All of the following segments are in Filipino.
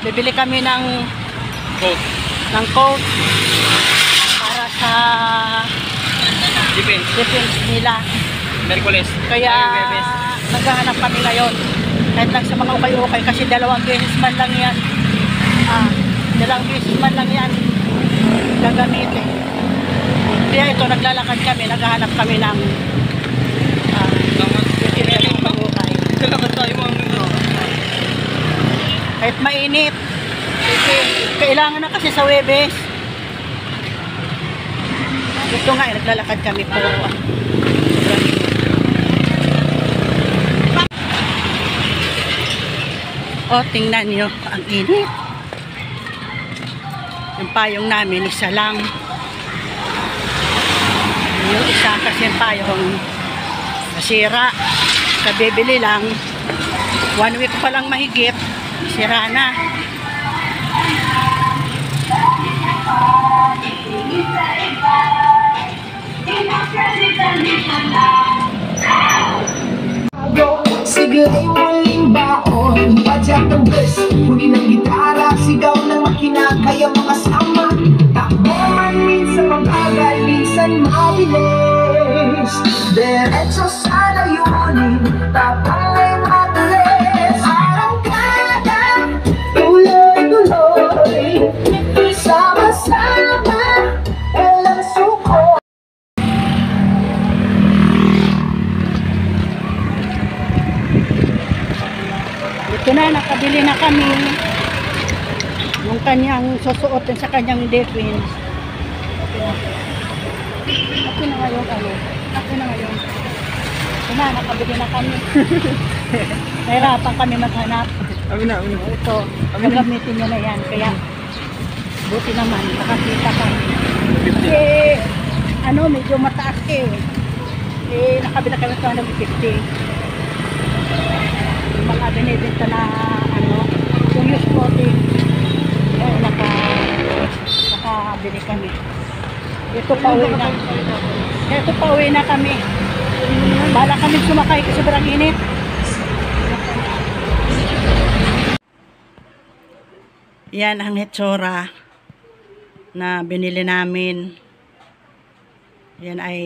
bibili kami ng coat para sa defense nila. Merkules. Kaya naghahanap kami ngayon. Kahit lang sa mga ukay-ukay kasi 2 beses man lang yan. 2 beses man lang yan gagamitin. Kaya ito, naglalakad kami, naghahanap kami ng ukay. Kahit mainit. Kasi kailangan na kasi sa Webes. Ito nga, naglalakad kami po. Tingnan nyo, ang init. Yung payong namin, isa lang. Yung isa kasi yung payong nasira. Kabibili lang. 1 week pa lang mahigit. Sira na. Siga'y waling baon, padyak ng bus, huli ng gitara, sigaw ng makina, kaya mga sama. Takbo man minsan mabagal, minsan mabilis. Diretso sa layunin, tapang ay matulis. Arangkada, tuloy-tuloy, sama-sama, walang suko. Ito na, nakabili na kami yung kanyang susuotin sa kanyang defense. Okay na ngayon kami. Okay na ngayon. Ito na, nakabili na kami. Nahirapan kami maghanap. Ito, gagamitin nyo na yan. Kaya, buti naman, nakakita kami. Kasi, medyo mataas nakabili kami ito ng 50. Mga binibenta na yung use clothing, nakabili kami. Ito pa uwi na kami. Bala kami sumakay kasi sobrang init. Yan ang hitsura na binili namin. Yan ay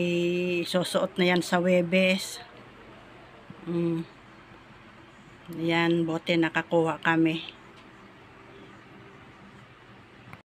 susuot na yan sa Webes. Yan, bote nakakuha kami.